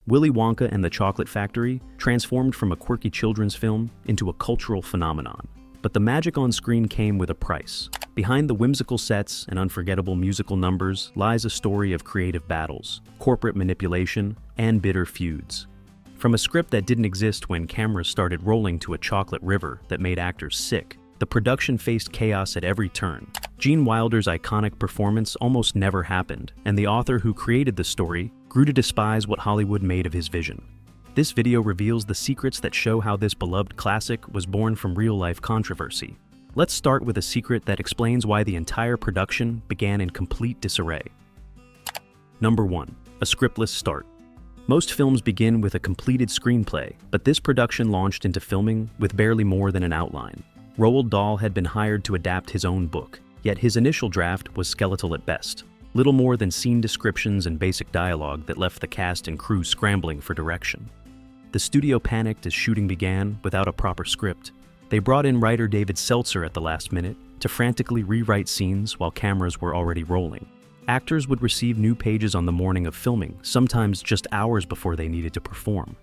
Willy Wonka and the Chocolate Factory transformed from a quirky children's film into a cultural phenomenon. But the magic on screen came with a price. Behind the whimsical sets and unforgettable musical numbers lies a story of creative battles, corporate manipulation, and bitter feuds. From a script that didn't exist when cameras started rolling to a chocolate river that made actors sick, the production faced chaos at every turn. Gene Wilder's iconic performance almost never happened, and the author who created the story grew to despise what Hollywood made of his vision. This video reveals the secrets that show how this beloved classic was born from real-life controversy. Let's start with a secret that explains why the entire production began in complete disarray. Number 1. A scriptless start. Most films begin with a completed screenplay, but this production launched into filming with barely more than an outline. Roald Dahl had been hired to adapt his own book, yet his initial draft was skeletal at best. Little more than scene descriptions and basic dialogue that left the cast and crew scrambling for direction. The studio panicked as shooting began without a proper script. They brought in writer David Seltzer at the last minute to frantically rewrite scenes while cameras were already rolling. Actors would receive new pages on the morning of filming, sometimes just hours before they needed to perform.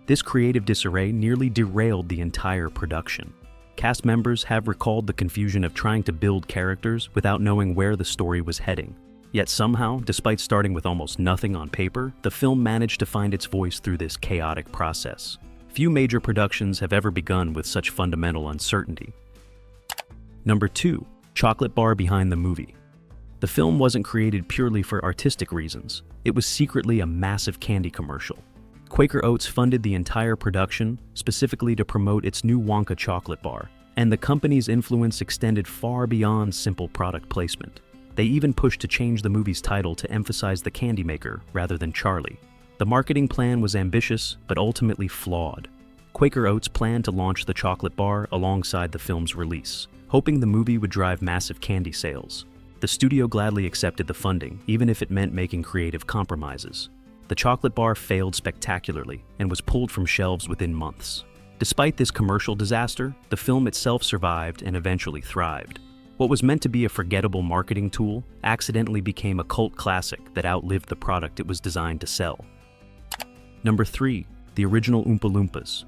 This creative disarray nearly derailed the entire production. Cast members have recalled the confusion of trying to build characters without knowing where the story was heading. Yet somehow, despite starting with almost nothing on paper, the film managed to find its voice through this chaotic process. Few major productions have ever begun with such fundamental uncertainty. Number 2. Chocolate bar behind the movie. The film wasn't created purely for artistic reasons. It was secretly a massive candy commercial. Quaker Oats funded the entire production specifically to promote its new Wonka chocolate bar, and the company's influence extended far beyond simple product placement. They even pushed to change the movie's title to emphasize the candy maker rather than Charlie. The marketing plan was ambitious, but ultimately flawed. Quaker Oats planned to launch the chocolate bar alongside the film's release, hoping the movie would drive massive candy sales. The studio gladly accepted the funding, even if it meant making creative compromises. The chocolate bar failed spectacularly and was pulled from shelves within months. Despite this commercial disaster, the film itself survived and eventually thrived. What was meant to be a forgettable marketing tool accidentally became a cult classic that outlived the product it was designed to sell. Number 3. The original Oompa Loompas.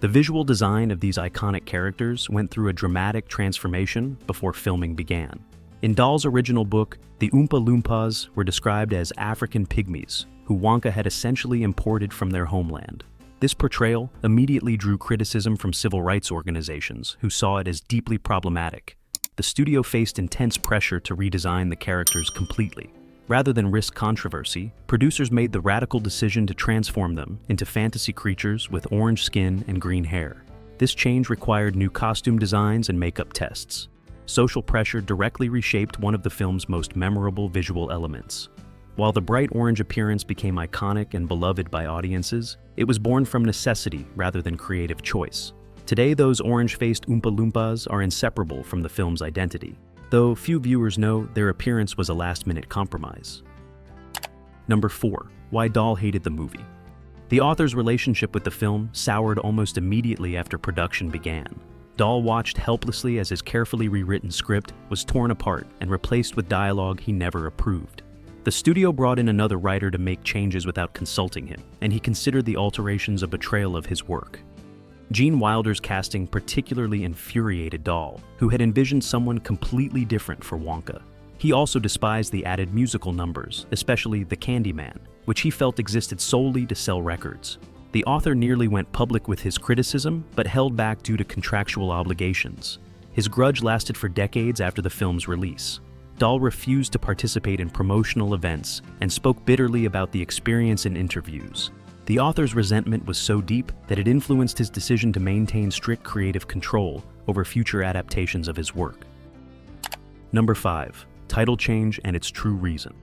The visual design of these iconic characters went through a dramatic transformation before filming began. In Dahl's original book, the Oompa Loompas were described as African pygmies, who Wonka had essentially imported from their homeland. This portrayal immediately drew criticism from civil rights organizations who saw it as deeply problematic. The studio faced intense pressure to redesign the characters completely. Rather than risk controversy, producers made the radical decision to transform them into fantasy creatures with orange skin and green hair. This change required new costume designs and makeup tests. Social pressure directly reshaped one of the film's most memorable visual elements. While the bright orange appearance became iconic and beloved by audiences, it was born from necessity rather than creative choice. Today, those orange-faced Oompa Loompas are inseparable from the film's identity, though few viewers know their appearance was a last-minute compromise. Number 4. Why Dahl hated the movie. The author's relationship with the film soured almost immediately after production began. Dahl watched helplessly as his carefully rewritten script was torn apart and replaced with dialogue he never approved. The studio brought in another writer to make changes without consulting him, and he considered the alterations a betrayal of his work. Gene Wilder's casting particularly infuriated Dahl, who had envisioned someone completely different for Wonka. He also despised the added musical numbers, especially the Candyman, which he felt existed solely to sell records. The author nearly went public with his criticism, but held back due to contractual obligations. His grudge lasted for decades after the film's release. Dahl refused to participate in promotional events and spoke bitterly about the experience in interviews. The author's resentment was so deep that it influenced his decision to maintain strict creative control over future adaptations of his work. Number 5. Title change and its true reason.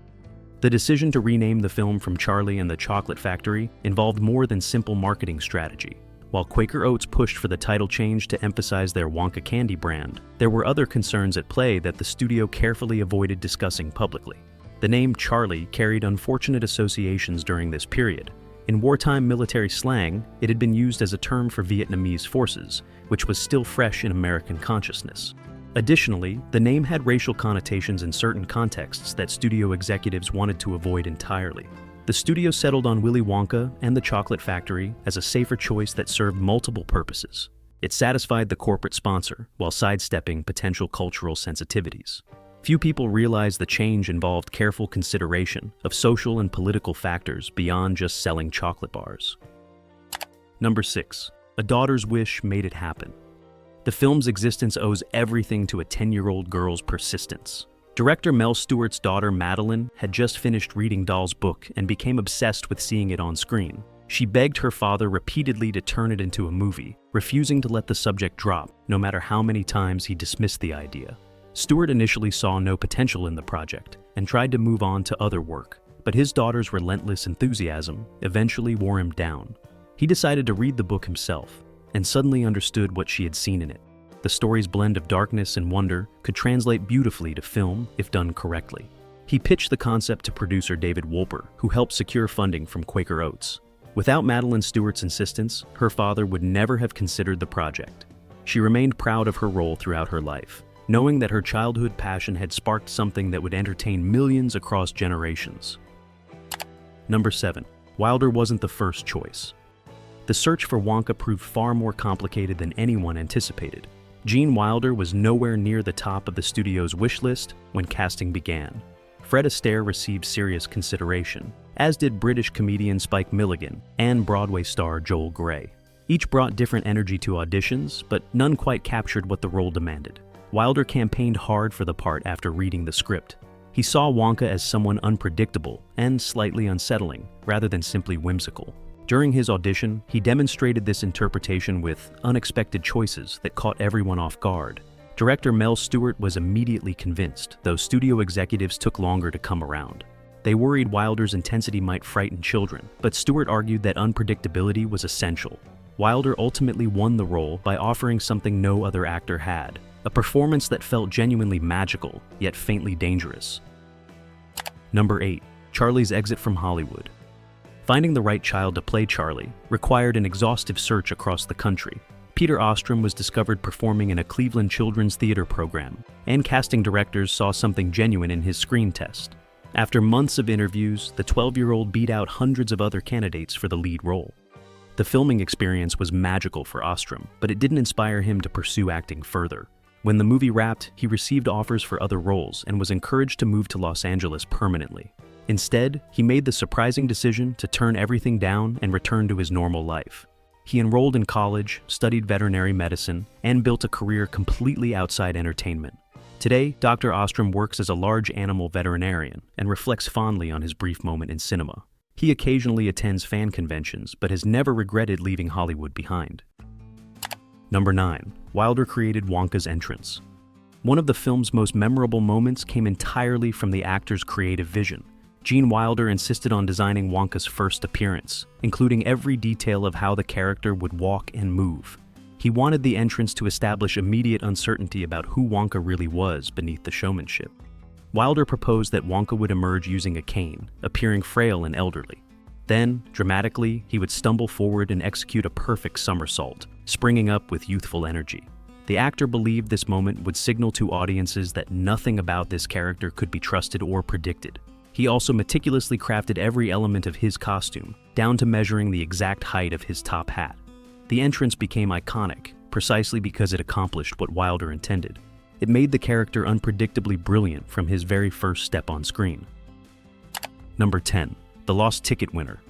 The decision to rename the film from Charlie and the Chocolate Factory involved more than simple marketing strategy. While Quaker Oats pushed for the title change to emphasize their Wonka candy brand, there were other concerns at play that the studio carefully avoided discussing publicly. The name Charlie carried unfortunate associations during this period. In wartime military slang, it had been used as a term for Vietnamese forces, which was still fresh in American consciousness. Additionally, the name had racial connotations in certain contexts that studio executives wanted to avoid entirely. The studio settled on Willy Wonka and the Chocolate Factory as a safer choice that served multiple purposes. It satisfied the corporate sponsor while sidestepping potential cultural sensitivities. Few people realize the change involved careful consideration of social and political factors beyond just selling chocolate bars. Number 6. A Daughter's Wish Made It Happen. The film's existence owes everything to a 10-year-old girl's persistence. Director Mel Stewart's daughter Madeline had just finished reading Dahl's book and became obsessed with seeing it on screen. She begged her father repeatedly to turn it into a movie, refusing to let the subject drop, no matter how many times he dismissed the idea. Stewart initially saw no potential in the project and tried to move on to other work, but his daughter's relentless enthusiasm eventually wore him down. He decided to read the book himself and suddenly understood what she had seen in it. The story's blend of darkness and wonder could translate beautifully to film if done correctly. He pitched the concept to producer David Wolper, who helped secure funding from Quaker Oats. Without Madeline Stewart's insistence, her father would never have considered the project. She remained proud of her role throughout her life, knowing that her childhood passion had sparked something that would entertain millions across generations. Number 7. Wilder wasn't the first choice. The search for Wonka proved far more complicated than anyone anticipated. Gene Wilder was nowhere near the top of the studio's wish list when casting began. Fred Astaire received serious consideration, as did British comedian Spike Milligan and Broadway star Joel Grey. Each brought different energy to auditions, but none quite captured what the role demanded. Wilder campaigned hard for the part after reading the script. He saw Wonka as someone unpredictable and slightly unsettling, rather than simply whimsical. During his audition, he demonstrated this interpretation with unexpected choices that caught everyone off guard. Director Mel Stewart was immediately convinced, though studio executives took longer to come around. They worried Wilder's intensity might frighten children, but Stewart argued that unpredictability was essential. Wilder ultimately won the role by offering something no other actor had, a performance that felt genuinely magical, yet faintly dangerous. Number 8. Charlie's exit from Hollywood. Finding the right child to play Charlie required an exhaustive search across the country. Peter Ostrom was discovered performing in a Cleveland children's theater program, and casting directors saw something genuine in his screen test. After months of interviews, the 12-year-old beat out hundreds of other candidates for the lead role. The filming experience was magical for Ostrom, but it didn't inspire him to pursue acting further. When the movie wrapped, he received offers for other roles and was encouraged to move to Los Angeles permanently. Instead, he made the surprising decision to turn everything down and return to his normal life. He enrolled in college, studied veterinary medicine, and built a career completely outside entertainment. Today, Dr. Ostrom works as a large animal veterinarian and reflects fondly on his brief moment in cinema. He occasionally attends fan conventions, but has never regretted leaving Hollywood behind. Number 9. Wilder created Wonka's entrance. One of the film's most memorable moments came entirely from the actor's creative vision. Gene Wilder insisted on designing Wonka's first appearance, including every detail of how the character would walk and move. He wanted the entrance to establish immediate uncertainty about who Wonka really was beneath the showmanship. Wilder proposed that Wonka would emerge using a cane, appearing frail and elderly. Then, dramatically, he would stumble forward and execute a perfect somersault, springing up with youthful energy. The actor believed this moment would signal to audiences that nothing about this character could be trusted or predicted. He also meticulously crafted every element of his costume, down to measuring the exact height of his top hat. The entrance became iconic, precisely because it accomplished what Wilder intended. It made the character unpredictably brilliant from his very first step on screen. Number 10. The Lost Ticket Winner.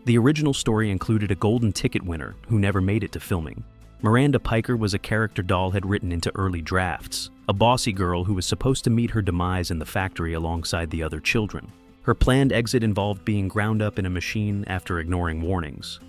The original story included a golden ticket winner who never made it to filming. Miranda Piker was a character Dahl had written into early drafts, a bossy girl who was supposed to meet her demise in the factory alongside the other children. Her planned exit involved being ground up in a machine after ignoring warnings.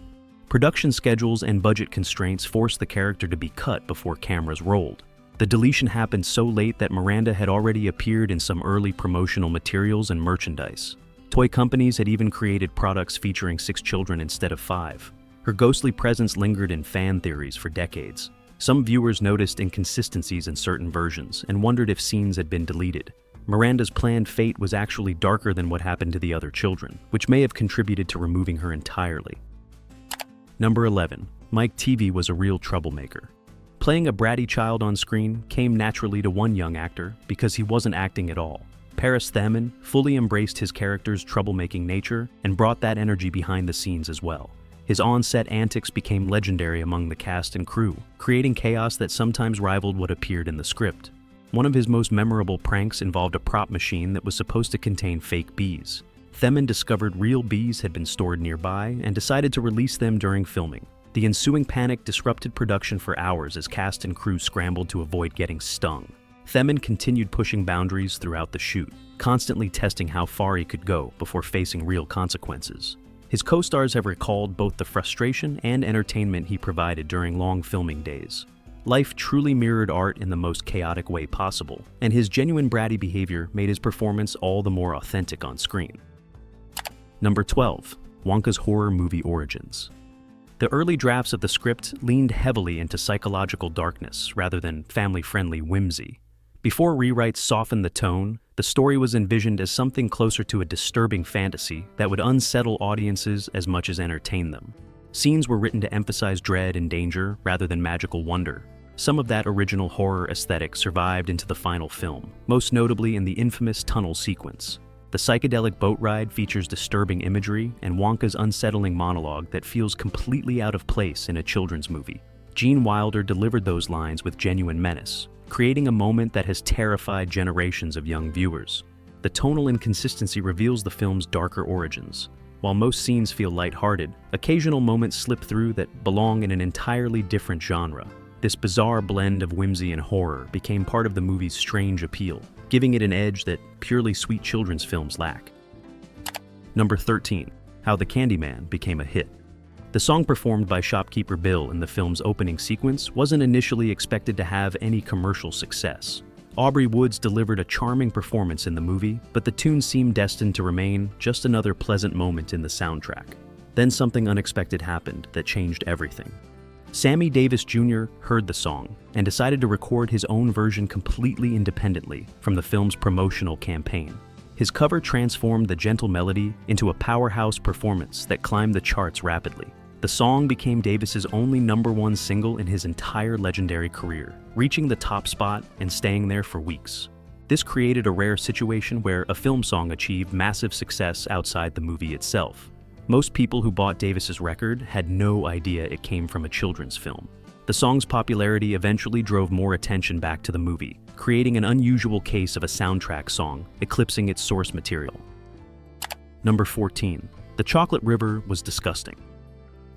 Production schedules and budget constraints forced the character to be cut before cameras rolled. The deletion happened so late that Miranda had already appeared in some early promotional materials and merchandise. Toy companies had even created products featuring 6 children instead of 5. Her ghostly presence lingered in fan theories for decades. Some viewers noticed inconsistencies in certain versions and wondered if scenes had been deleted. Miranda's planned fate was actually darker than what happened to the other children, which may have contributed to removing her entirely. Number 11. Mike Teavee was a real troublemaker. Playing a bratty child on screen came naturally to one young actor because he wasn't acting at all. Paris Themin fully embraced his character's troublemaking nature and brought that energy behind the scenes as well. His on-set antics became legendary among the cast and crew, creating chaos that sometimes rivaled what appeared in the script. One of his most memorable pranks involved a prop machine that was supposed to contain fake bees. Themin discovered real bees had been stored nearby and decided to release them during filming. The ensuing panic disrupted production for hours as cast and crew scrambled to avoid getting stung. Themin continued pushing boundaries throughout the shoot, constantly testing how far he could go before facing real consequences. His co-stars have recalled both the frustration and entertainment he provided during long filming days. Life truly mirrored art in the most chaotic way possible, and his genuine bratty behavior made his performance all the more authentic on screen. Number 12. Wonka's horror movie origins. The early drafts of the script leaned heavily into psychological darkness rather than family-friendly whimsy. Before rewrites softened the tone, the story was envisioned as something closer to a disturbing fantasy that would unsettle audiences as much as entertain them. Scenes were written to emphasize dread and danger rather than magical wonder. Some of that original horror aesthetic survived into the final film, most notably in the infamous tunnel sequence. The psychedelic boat ride features disturbing imagery and Wonka's unsettling monologue that feels completely out of place in a children's movie. Gene Wilder delivered those lines with genuine menace, creating a moment that has terrified generations of young viewers. The tonal inconsistency reveals the film's darker origins. While most scenes feel lighthearted, occasional moments slip through that belong in an entirely different genre. This bizarre blend of whimsy and horror became part of the movie's strange appeal, giving it an edge that purely sweet children's films lack. Number 13. How the Candyman became a hit. The song performed by shopkeeper Bill in the film's opening sequence wasn't initially expected to have any commercial success. Aubrey Woods delivered a charming performance in the movie, but the tune seemed destined to remain just another pleasant moment in the soundtrack. Then something unexpected happened that changed everything. Sammy Davis Jr. heard the song and decided to record his own version completely independently from the film's promotional campaign. His cover transformed the gentle melody into a powerhouse performance that climbed the charts rapidly. The song became Davis's only #1 single in his entire legendary career, reaching the top spot and staying there for weeks. This created a rare situation where a film song achieved massive success outside the movie itself. Most people who bought Davis's record had no idea it came from a children's film. The song's popularity eventually drove more attention back to the movie, creating an unusual case of a soundtrack song, eclipsing its source material. Number 14. The chocolate river was disgusting.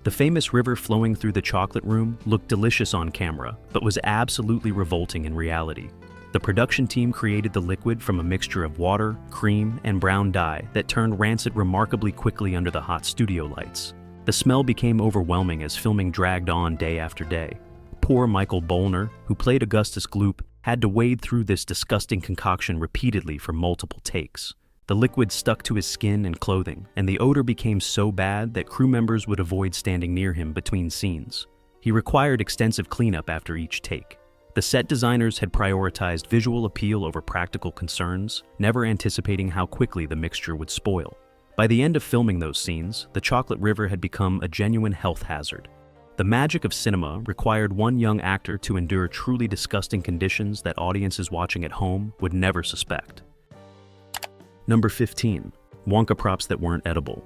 The famous river flowing through the chocolate room looked delicious on camera, but was absolutely revolting in reality. The production team created the liquid from a mixture of water, cream, and brown dye that turned rancid remarkably quickly under the hot studio lights. The smell became overwhelming as filming dragged on day after day. Poor Michael Bollner, who played Augustus Gloop, had to wade through this disgusting concoction repeatedly for multiple takes. The liquid stuck to his skin and clothing, and the odor became so bad that crew members would avoid standing near him between scenes. He required extensive cleanup after each take. The set designers had prioritized visual appeal over practical concerns, never anticipating how quickly the mixture would spoil. By the end of filming those scenes, the chocolate river had become a genuine health hazard. The magic of cinema required one young actor to endure truly disgusting conditions that audiences watching at home would never suspect. Number 15. Wonka props that weren't edible.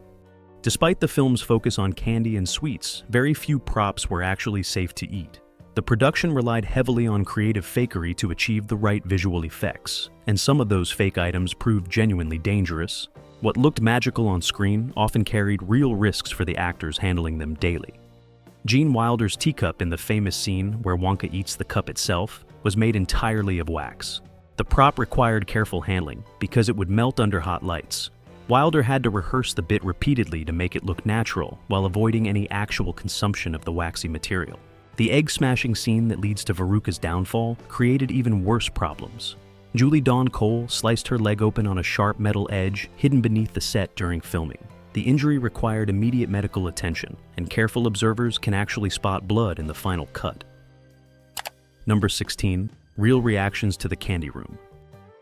Despite the film's focus on candy and sweets, very few props were actually safe to eat. The production relied heavily on creative fakery to achieve the right visual effects, and some of those fake items proved genuinely dangerous. What looked magical on screen often carried real risks for the actors handling them daily. Gene Wilder's teacup in the famous scene where Wonka eats the cup itself was made entirely of wax. The prop required careful handling because it would melt under hot lights. Wilder had to rehearse the bit repeatedly to make it look natural while avoiding any actual consumption of the waxy material. The egg-smashing scene that leads to Veruca's downfall created even worse problems. Julie Dawn Cole sliced her leg open on a sharp metal edge hidden beneath the set during filming. The injury required immediate medical attention, and careful observers can actually spot blood in the final cut. Number 16. Real reactions to the candy room.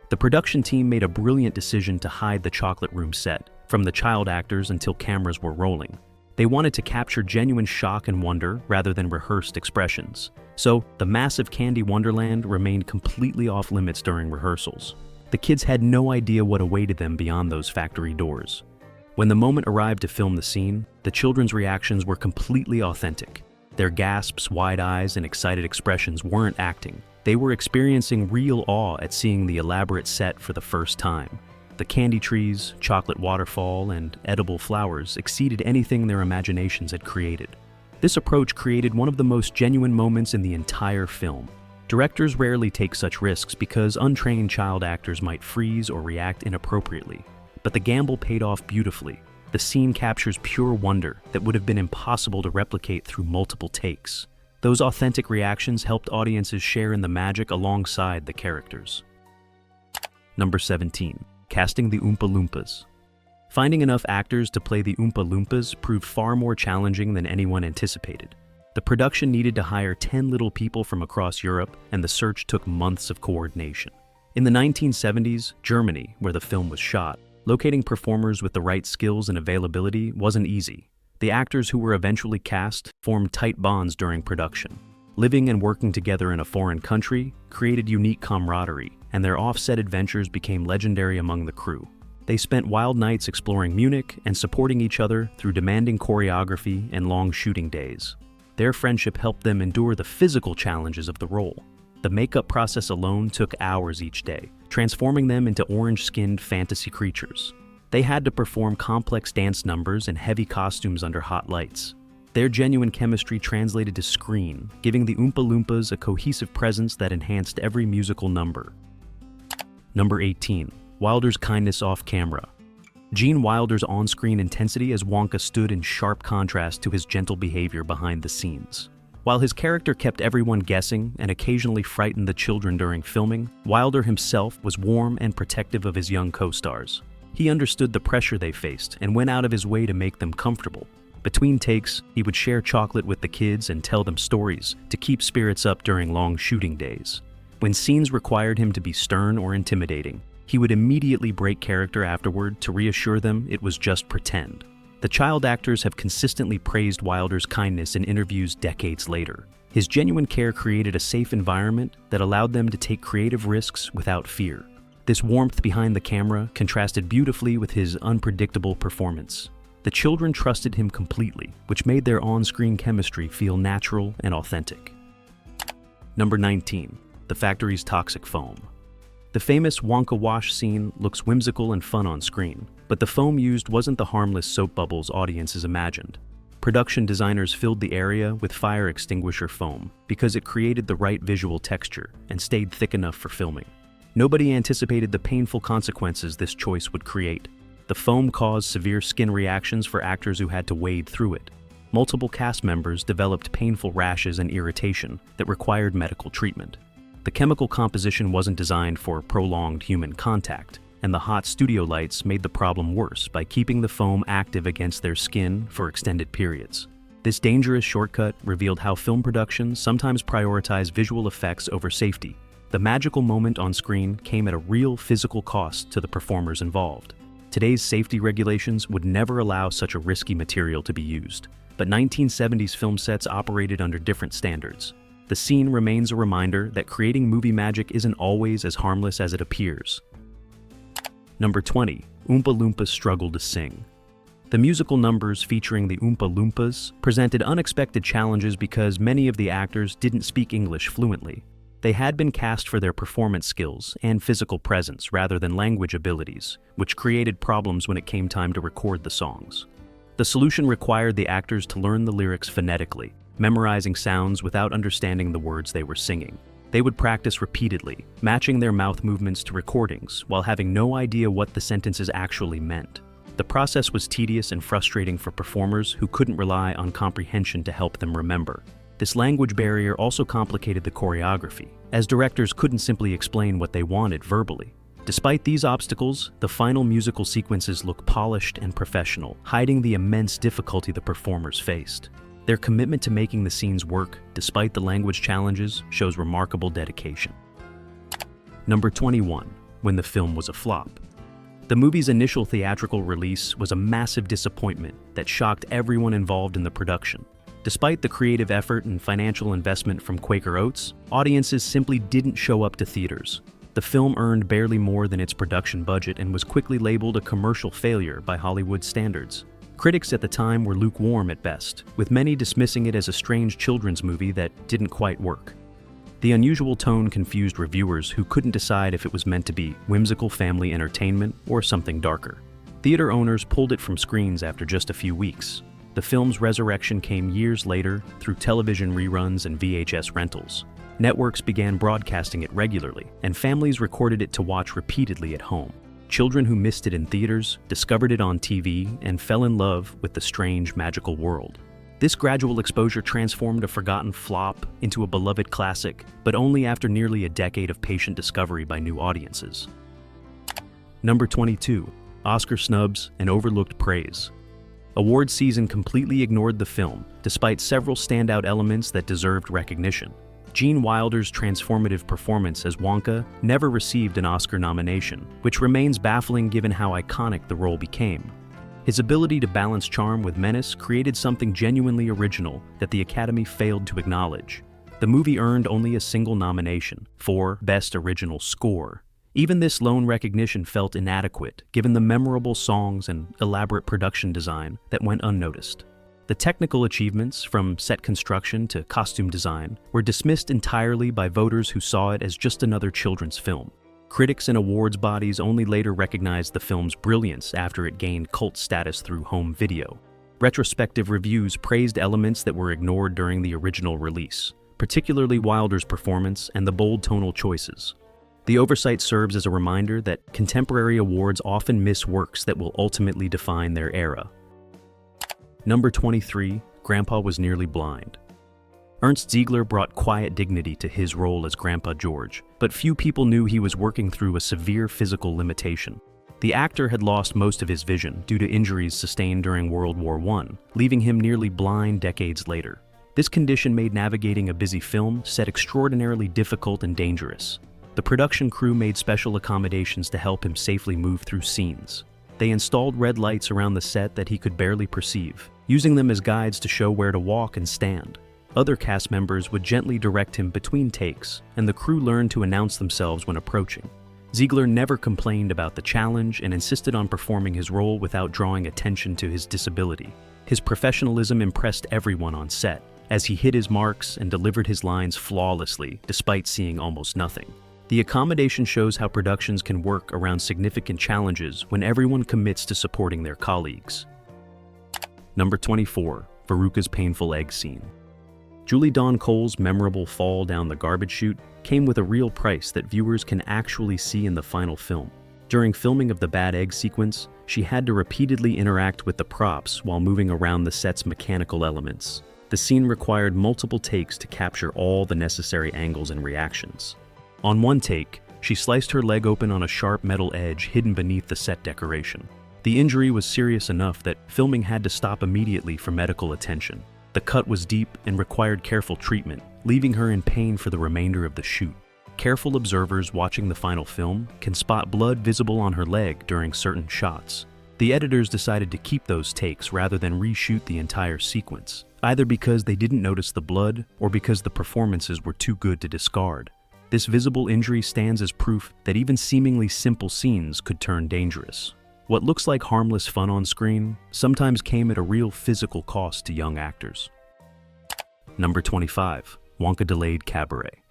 The production team made a brilliant decision to hide the chocolate room set, from the child actors until cameras were rolling. They wanted to capture genuine shock and wonder rather than rehearsed expressions. So, the massive candy wonderland remained completely off limits during rehearsals. The kids had no idea what awaited them beyond those factory doors. When the moment arrived to film the scene, the children's reactions were completely authentic. Their gasps, wide eyes, and excited expressions weren't acting. They were experiencing real awe at seeing the elaborate set for the first time. The candy trees, chocolate waterfall, and edible flowers exceeded anything their imaginations had created. This approach created one of the most genuine moments in the entire film. Directors rarely take such risks because untrained child actors might freeze or react inappropriately. But the gamble paid off beautifully. The scene captures pure wonder that would have been impossible to replicate through multiple takes. Those authentic reactions helped audiences share in the magic alongside the characters. Number 17. Casting the Oompa Loompas. Finding enough actors to play the Oompa Loompas proved far more challenging than anyone anticipated. The production needed to hire 10 little people from across Europe, and the search took months of coordination. In the 1970s, Germany, where the film was shot, locating performers with the right skills and availability wasn't easy. The actors who were eventually cast formed tight bonds during production. Living and working together in a foreign country created unique camaraderie, and their offset adventures became legendary among the crew. They spent wild nights exploring Munich and supporting each other through demanding choreography and long shooting days. Their friendship helped them endure the physical challenges of the role. The makeup process alone took hours each day, transforming them into orange-skinned fantasy creatures. They had to perform complex dance numbers and heavy costumes under hot lights. Their genuine chemistry translated to screen, giving the Oompa Loompas a cohesive presence that enhanced every musical number. Number 18. Wilder's kindness off camera. Gene Wilder's on-screen intensity as Wonka stood in sharp contrast to his gentle behavior behind the scenes. While his character kept everyone guessing and occasionally frightened the children during filming, Wilder himself was warm and protective of his young co-stars. He understood the pressure they faced and went out of his way to make them comfortable. Between takes, he would share chocolate with the kids and tell them stories to keep spirits up during long shooting days. When scenes required him to be stern or intimidating, he would immediately break character afterward to reassure them it was just pretend. The child actors have consistently praised Wilder's kindness in interviews decades later. His genuine care created a safe environment that allowed them to take creative risks without fear. This warmth behind the camera contrasted beautifully with his unpredictable performance. The children trusted him completely, which made their on-screen chemistry feel natural and authentic. Number 19. The factory's toxic foam. The famous Wonka wash scene looks whimsical and fun on screen, but the foam used wasn't the harmless soap bubbles audiences imagined. Production designers filled the area with fire extinguisher foam because it created the right visual texture and stayed thick enough for filming. Nobody anticipated the painful consequences this choice would create. The foam caused severe skin reactions for actors who had to wade through it. Multiple cast members developed painful rashes and irritation that required medical treatment. The chemical composition wasn't designed for prolonged human contact, and the hot studio lights made the problem worse by keeping the foam active against their skin for extended periods. This dangerous shortcut revealed how film productions sometimes prioritize visual effects over safety. The magical moment on screen came at a real physical cost to the performers involved. Today's safety regulations would never allow such a risky material to be used, but 1970s film sets operated under different standards. The scene remains a reminder that creating movie magic isn't always as harmless as it appears. Number 20. Oompa Loompas struggle to sing. The musical numbers featuring the Oompa Loompas presented unexpected challenges because many of the actors didn't speak English fluently. They had been cast for their performance skills and physical presence rather than language abilities, which created problems when it came time to record the songs. The solution required the actors to learn the lyrics phonetically, memorizing sounds without understanding the words they were singing. They would practice repeatedly, matching their mouth movements to recordings while having no idea what the sentences actually meant. The process was tedious and frustrating for performers who couldn't rely on comprehension to help them remember. This language barrier also complicated the choreography, as directors couldn't simply explain what they wanted verbally. Despite these obstacles, the final musical sequences look polished and professional, hiding the immense difficulty the performers faced. Their commitment to making the scenes work, despite the language challenges, shows remarkable dedication. Number 21. When the film was a flop. The movie's initial theatrical release was a massive disappointment that shocked everyone involved in the production. Despite the creative effort and financial investment from Quaker Oats, audiences simply didn't show up to theaters. The film earned barely more than its production budget and was quickly labeled a commercial failure by Hollywood standards. Critics at the time were lukewarm at best, with many dismissing it as a strange children's movie that didn't quite work. The unusual tone confused reviewers who couldn't decide if it was meant to be whimsical family entertainment or something darker. Theater owners pulled it from screens after just a few weeks. The film's resurrection came years later through television reruns and VHS rentals. Networks began broadcasting it regularly, and families recorded it to watch repeatedly at home. Children who missed it in theaters discovered it on TV and fell in love with the strange, magical world. This gradual exposure transformed a forgotten flop into a beloved classic, but only after nearly a decade of patient discovery by new audiences. Number 22. Oscar snubs and overlooked praise. Awards season completely ignored the film, despite several standout elements that deserved recognition. Gene Wilder's transformative performance as Wonka never received an Oscar nomination, which remains baffling given how iconic the role became. His ability to balance charm with menace created something genuinely original that the Academy failed to acknowledge. The movie earned only a single nomination, for Best Original Score. Even this lone recognition felt inadequate, given the memorable songs and elaborate production design that went unnoticed. The technical achievements, from set construction to costume design, were dismissed entirely by voters who saw it as just another children's film. Critics and awards bodies only later recognized the film's brilliance after it gained cult status through home video. Retrospective reviews praised elements that were ignored during the original release, particularly Wilder's performance and the bold tonal choices. The oversight serves as a reminder that contemporary awards often miss works that will ultimately define their era. Number 23. Grandpa Was Nearly Blind. Ernst Ziegler brought quiet dignity to his role as Grandpa George, but few people knew he was working through a severe physical limitation. The actor had lost most of his vision due to injuries sustained during World War I, leaving him nearly blind decades later. This condition made navigating a busy film set extraordinarily difficult and dangerous. The production crew made special accommodations to help him safely move through scenes. They installed red lights around the set that he could barely perceive, using them as guides to show where to walk and stand. Other cast members would gently direct him between takes, and the crew learned to announce themselves when approaching. Ziegler never complained about the challenge and insisted on performing his role without drawing attention to his disability. His professionalism impressed everyone on set, as he hit his marks and delivered his lines flawlessly despite seeing almost nothing. The accommodation shows how productions can work around significant challenges when everyone commits to supporting their colleagues. Number 24. Veruca's painful egg scene. Julie Dawn Cole's memorable fall down the garbage chute came with a real price that viewers can actually see in the final film. During filming of the bad egg sequence, she had to repeatedly interact with the props while moving around the set's mechanical elements. The scene required multiple takes to capture all the necessary angles and reactions. On one take, she sliced her leg open on a sharp metal edge hidden beneath the set decoration. The injury was serious enough that filming had to stop immediately for medical attention. The cut was deep and required careful treatment, leaving her in pain for the remainder of the shoot. Careful observers watching the final film can spot blood visible on her leg during certain shots. The editors decided to keep those takes rather than reshoot the entire sequence, either because they didn't notice the blood or because the performances were too good to discard. This visible injury stands as proof that even seemingly simple scenes could turn dangerous. What looks like harmless fun on screen sometimes came at a real physical cost to young actors. Number 25. Wonka delayed Cabaret.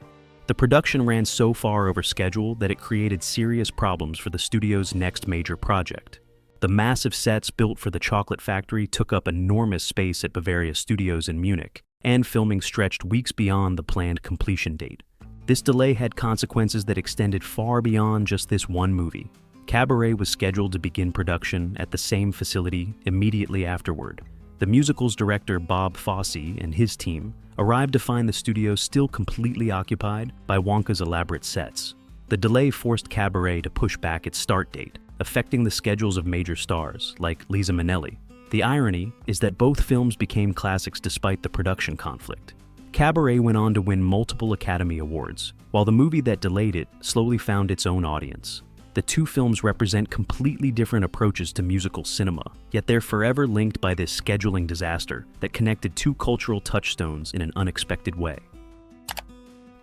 The production ran so far over schedule that it created serious problems for the studio's next major project. The massive sets built for the chocolate factory took up enormous space at Bavaria Studios in Munich, and filming stretched weeks beyond the planned completion date. This delay had consequences that extended far beyond just this one movie. Cabaret was scheduled to begin production at the same facility immediately afterward. The musical's director Bob Fosse and his team arrived to find the studio still completely occupied by Wonka's elaborate sets. The delay forced Cabaret to push back its start date, affecting the schedules of major stars like Liza Minnelli. The irony is that both films became classics despite the production conflict. Cabaret went on to win multiple Academy Awards, while the movie that delayed it slowly found its own audience. The two films represent completely different approaches to musical cinema, yet they're forever linked by this scheduling disaster that connected two cultural touchstones in an unexpected way.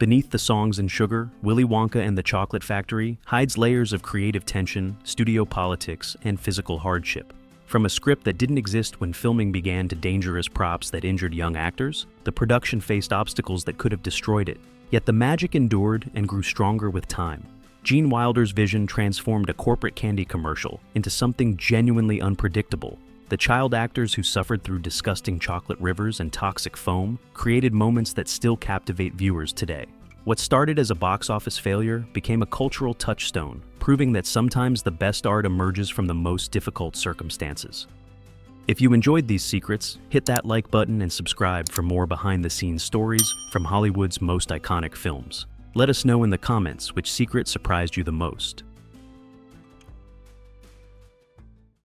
Beneath the songs and sugar, Willy Wonka and the Chocolate Factory hides layers of creative tension, studio politics, and physical hardship. From a script that didn't exist when filming began to dangerous props that injured young actors, the production faced obstacles that could have destroyed it. Yet the magic endured and grew stronger with time. Gene Wilder's vision transformed a corporate candy commercial into something genuinely unpredictable. The child actors who suffered through disgusting chocolate rivers and toxic foam created moments that still captivate viewers today. What started as a box office failure became a cultural touchstone, proving that sometimes the best art emerges from the most difficult circumstances. If you enjoyed these secrets, hit that like button and subscribe for more behind-the-scenes stories from Hollywood's most iconic films. Let us know in the comments which secret surprised you the most.